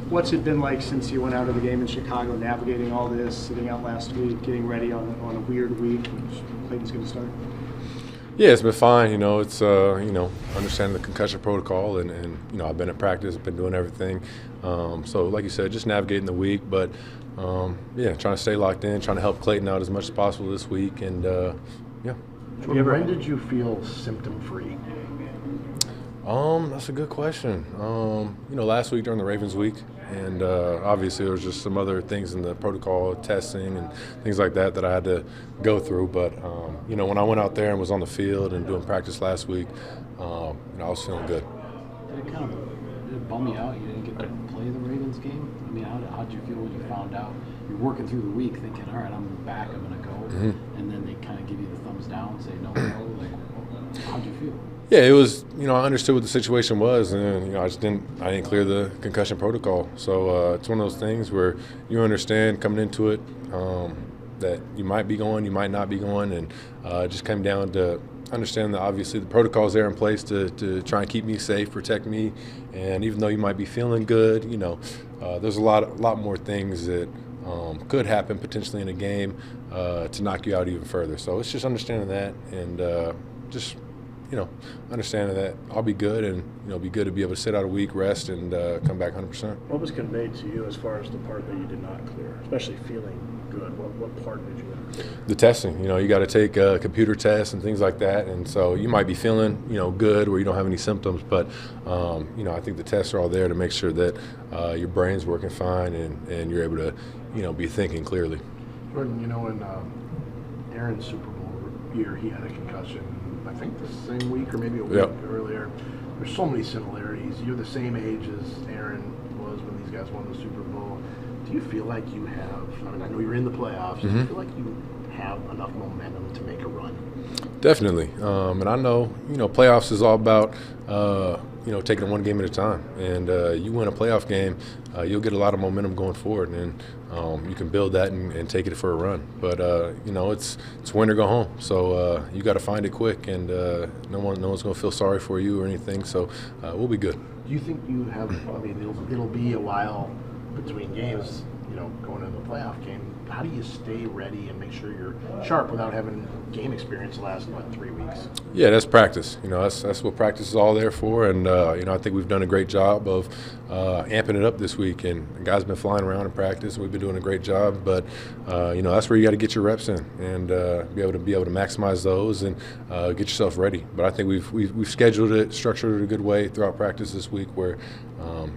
What's it been like since you went out of the game in Chicago, navigating all this, sitting out last week, getting ready on a weird week, which Clayton's going to start? Yeah, it's been fine. It's understanding the concussion protocol, and I've been at practice, I've been doing everything. So, like you said, just navigating the week, but trying to stay locked in, trying to help Clayton out as much as possible this week, and yeah. When did you feel symptom-free? That's a good question. Last week during the Ravens week, and obviously there was just some other things in the protocol, testing and things like that I had to go through. But when I went out there and was on the field and doing practice last week, I was feeling good. Did it bum you out? You didn't get to play the Ravens game. I mean, how did you feel when you found out? You're working through the week, thinking, all right, I'm back, I'm gonna go, and then they kind of give you the thumbs down, say no. Like, how'd you feel? Yeah, it was. I understood what the situation was, and I didn't clear the concussion protocol. So it's one of those things where you understand coming into it that you might be going, you might not be going, and it just came down to understand that obviously the protocol's there in place to try and keep me safe, protect me, and even though you might be feeling good, there's a lot more things that could happen potentially in a game to knock you out even further. So it's just understanding that and just understanding that I'll be good and, be good to be able to sit out a week, rest, and come back 100%. What was conveyed to you as far as the part that you did not clear, especially feeling good? What part did you not clear? The testing. You got to take computer tests and things like that, and so you might be feeling, good where you don't have any symptoms, but, I think the tests are all there to make sure that your brain's working fine and you're able to, be thinking clearly. Jordan, in Aaron's Super Bowl year, he had a concussion. I think the same week or maybe a week earlier. There's so many similarities. You're the same age as Aaron was when these guys won the Super Bowl. Do you feel like you have, I know you're in the playoffs, do you feel like you have enough momentum to make a run? Definitely. And I know, playoffs is all about, taking it one game at a time. And you win a playoff game, you'll get a lot of momentum going forward, and you can build that and take it for a run. But it's win or go home, so you got to find it quick, and no one's going to feel sorry for you or anything. So we'll be good. Do you think you have? It'll be a while between games, going into the playoff game. How do you stay ready and make sure you're sharp without having game experience the last 3 weeks? Yeah, that's practice. That's what practice is all there for. And I think we've done a great job of amping it up this week. And the guys been flying around in practice. We've been doing a great job. But that's where you got to get your reps in and be able to maximize those and get yourself ready. But I think we've scheduled it, structured it a good way throughout practice this week where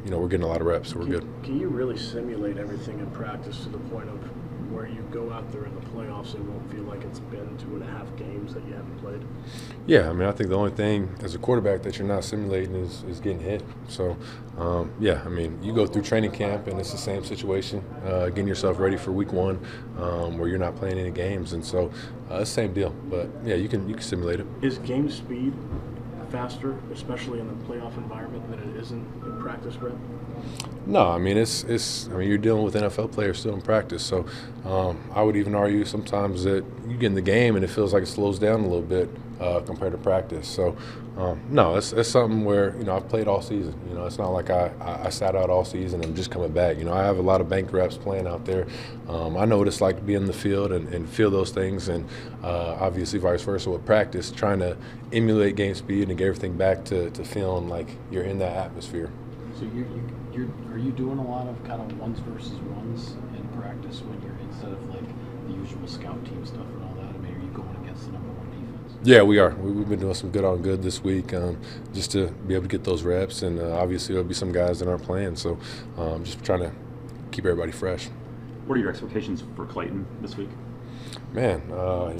we're getting a lot of reps, so we're good. Can you really simulate everything in practice to the point of where you go out there in the playoffs, it won't feel like it's been 2.5 games that you haven't played? Yeah, I think the only thing as a quarterback that you're not simulating is getting hit. So, you go through training camp and it's the same situation, getting yourself ready for week one where you're not playing any games. And so it's the same deal. But, yeah, you can simulate it. Is game speed faster, especially in the playoff environment, than it isn't in practice, Brett? No, you're dealing with NFL players still in practice, so I would even argue sometimes that you get in the game and it feels like it slows down a little bit compared to practice. So, no, it's something where I've played all season. It's not like I sat out all season and just coming back. I have a lot of banked reps playing out there. I know what it's like to be in the field and feel those things, and obviously vice versa with practice, trying to emulate game speed and get everything back to feeling like you're in that atmosphere. So are you doing a lot of kind of ones versus ones in practice when you're instead of like the usual scout team stuff and all that? Are you going against the number one defense? Yeah, we are. We've been doing some good on good this week just to be able to get those reps, and obviously there'll be some guys that aren't playing, so just trying to keep everybody fresh. What are your expectations for Clayton this week? Man,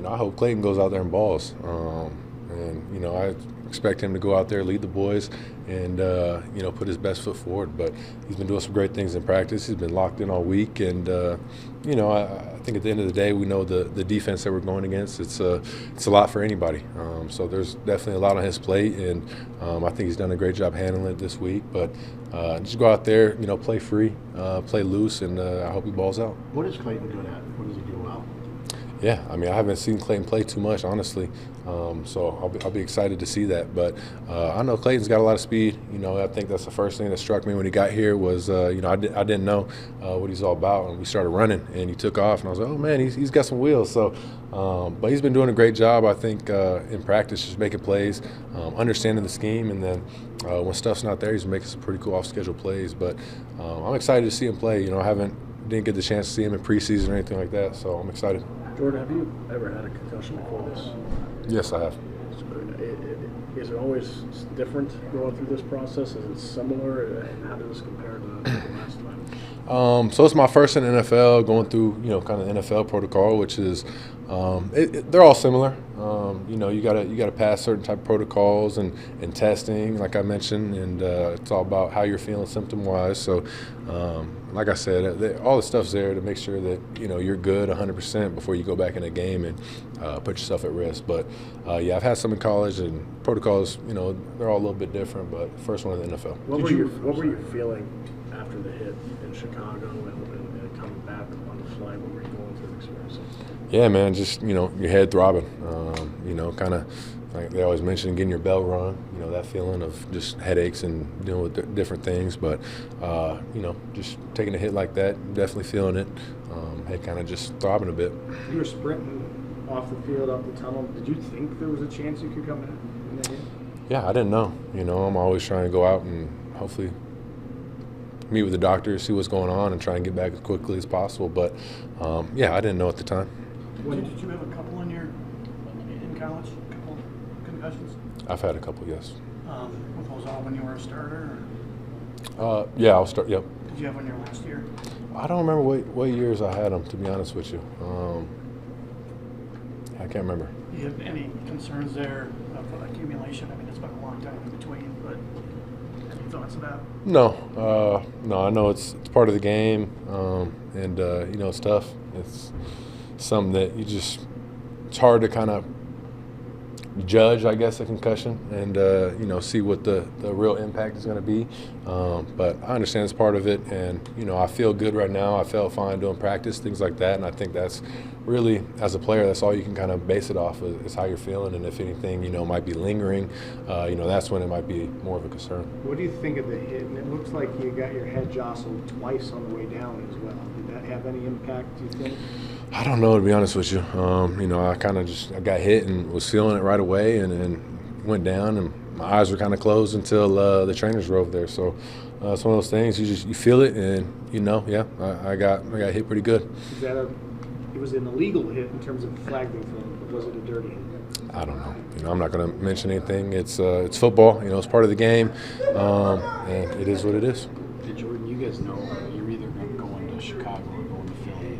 I hope Clayton goes out there and balls. And I expect him to go out there, lead the boys, and put his best foot forward. But he's been doing some great things in practice. He's been locked in all week, and I think at the end of the day, we know the defense that we're going against. It's a lot for anybody. So there's definitely a lot on his plate, and I think he's done a great job handling it this week. But just go out there, play free, play loose, and I hope he balls out. What is Clayton good at? What does he do well? Yeah, I mean, I haven't seen Clayton play too much, honestly, so I'll be excited to see that. But I know Clayton's got a lot of speed. You know, I think that's the first thing that struck me when he got here was, you know, I didn't know what he's all about, and we started running, and he took off, and I was like, oh man, he's got some wheels. So, but he's been doing a great job, I think, in practice, just making plays, understanding the scheme, and then when stuff's not there, he's making some pretty cool off-schedule plays. But I'm excited to see him play. You know, didn't get the chance to see him in preseason or anything like that, so I'm excited. Jordan, have you ever had a concussion before this? Yes, I have. Is it always different going through this process? Is it similar? How does this compare to the last time? So it's my first in the NFL, going through, you know, kind of NFL protocol, which is they're all similar. You know, you gotta pass certain type of protocols and testing, like I mentioned, and it's all about how you're feeling symptom wise. So, like I said, all the stuff's there to make sure that, you know, you're good 100% before you go back in a game and put yourself at risk. But yeah, I've had some in college, and protocols, you know, they're all a little bit different. But first one in the NFL. What were you feeling after the hit in Chicago and coming back on the flight? What were you going through experiencing? Yeah, man, just, you know, your head throbbing. You know, kind of like they always mention, getting your bell rung. You know, that feeling of just headaches and dealing with different things. But you know, just taking a hit like that, definitely feeling it. Head kind of just throbbing a bit. You were sprinting off the field, up the tunnel. Did you think there was a chance you could come back in that game? Yeah, I didn't know. You know, I'm always trying to go out and hopefully meet with the doctor, see what's going on, and try and get back as quickly as possible. But yeah, I didn't know at the time. Did you have a couple in college? A couple concussions? I've had a couple, yes. Were those all when you were a starter? Yeah, I'll start. Yep. Did you have one your last year? I don't remember what years I had them, to be honest with you. I can't remember. Do you have any concerns there of accumulation? I mean, it's been a long time in between, but any thoughts of that? No, no. I know it's part of the game, and you know, it's tough. It's something that it's hard to kind of judge, I guess, a concussion and you know, see what the real impact is going to be. But I understand it's part of it, and you know, I feel good right now. I felt fine doing practice, things like that, and I think that's really, as a player, that's all you can kind of base it off of, is how you're feeling, and if anything, you know, might be lingering, you know, that's when it might be more of a concern. What do you think of the hit? And it looks like you got your head jostled twice on the way down as well. Did that have any impact, do you think? I don't know, to be honest with you. You know, I got hit and was feeling it right away, and went down, and my eyes were kind of closed until the trainers were over there. So it's one of those things, you feel it, and you know, yeah, I got hit pretty good. Is that it was an illegal hit in terms of the flag being thrown, but was it a dirty hit? I don't know. You know, I'm not going to mention anything. It's football. You know, it's part of the game, and it is what it is. Hey, Jordan, you guys know you're either going to Chicago or going to Philly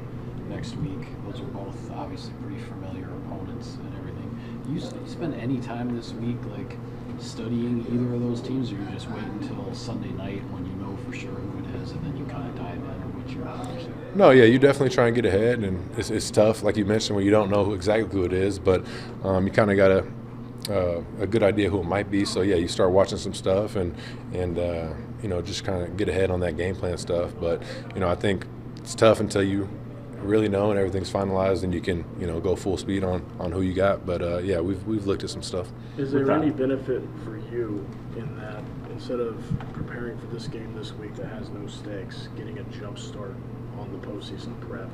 next week. Those are both obviously pretty familiar opponents and everything. Do you spend any time this week like studying either of those teams, or you just wait until Sunday night when you know for sure who it is, and then you kind of dive in, or what's your understanding? No, yeah, you definitely try and get ahead, and it's tough, like you mentioned, when you don't know exactly who it is, but you kind of got a good idea who it might be. So yeah, you start watching some stuff and you know, just kind of get ahead on that game plan stuff. But you know, I think it's tough until you really know and everything's finalized, and you can, you know, go full speed on who you got. But yeah, we've looked at some stuff. Is there any benefit for you in that, instead of preparing for this game this week that has no stakes, getting a jump start on the postseason prep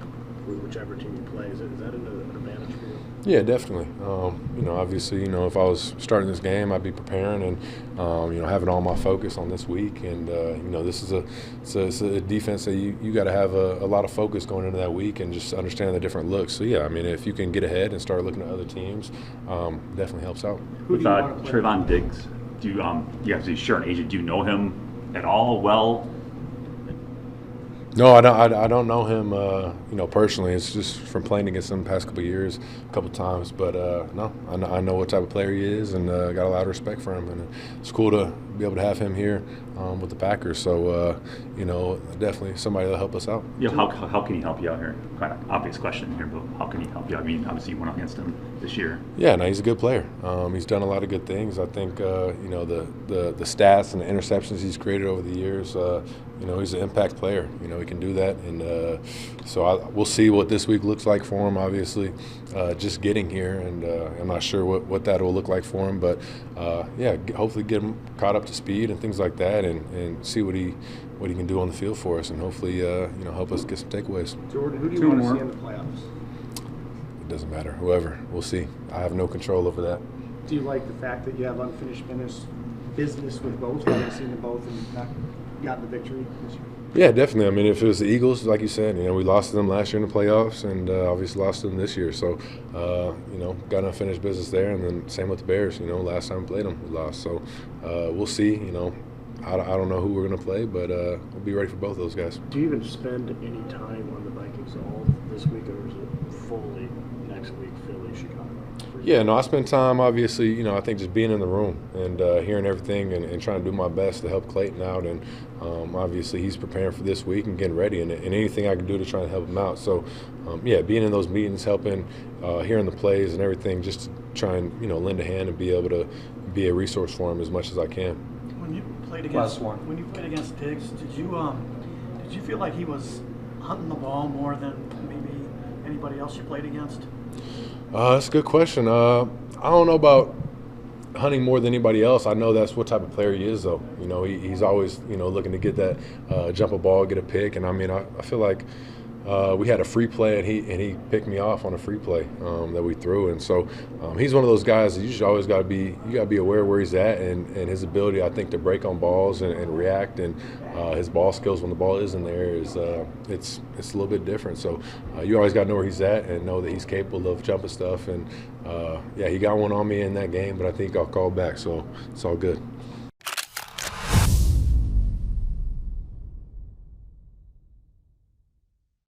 with whichever team you play? Is that an advantage for you? Yeah, definitely. You know, obviously, you know, if I was starting this game, I'd be preparing and you know, having all my focus on this week. And you know, this is a defense that you got to have a lot of focus going into that week, and just understand the different looks. So yeah, I mean, if you can get ahead and start looking at other teams, definitely helps out. With Trevon Diggs, do you have to share an agent? Do you know him at all? Well. No, I don't know him, you know, personally. It's just from playing against him the past couple of years, a couple of times. But no, I know what type of player he is, and got a lot of respect for him. And it's cool to be able to have him here with the Packers. So, definitely somebody that'll help us out. Yeah, how can he help you out here? Kind of obvious question here, but how can he help you out? I mean, obviously you went up against him this year. Yeah, no, he's a good player. He's done a lot of good things. I think the stats and the interceptions he's created over the years. He's an impact player. He can do that, and so we'll see what this week looks like for him. Obviously, just getting here, and I'm not sure what that will look like for him. But hopefully get him caught up to speed and things like that, and see what he can do on the field for us, and hopefully help us get some takeaways. Jordan, who do you want to see in the playoffs? It doesn't matter. Whoever. We'll see. I have no control over that. Do you like the fact that you have unfinished business with both? Having seen them both and not gotten the victory this year? Yeah, definitely. I mean, if it was the Eagles, like you said, we lost to them last year in the playoffs, and obviously lost to them this year. So, got unfinished business there, and then same with the Bears. Last time we played them, we lost. So, we'll see. I don't know who we're going to play, but we'll be ready for both of those guys. Do you even spend any time on the Vikings at all this week, or is it fully next week, Philly, Chicago? Yeah, no, I spend time, obviously, I think just being in the room and hearing everything and trying to do my best to help Clayton out. And obviously he's preparing for this week and getting ready and anything I can do to try and help him out. So, being in those meetings, helping, hearing the plays and everything, just to try and, lend a hand and be able to be a resource for him as much as I can. When you played against Diggs, did you feel like he was hunting the ball more than maybe anybody else you played against? That's a good question. I don't know about hunting more than anybody else. I know that's what type of player he is, though. He's always, looking to get that jump a ball, get a pick. And I mean, I feel like we had a free play, and he picked me off on a free play that we threw. And so he's one of those guys that you just always got to be aware of where he's at and his ability, I think, to break on balls and react. And his ball skills when the ball is in there is it's a little bit different. So you always got to know where he's at and know that he's capable of jumping stuff. And he got one on me in that game, but I think I'll call back. So it's all good.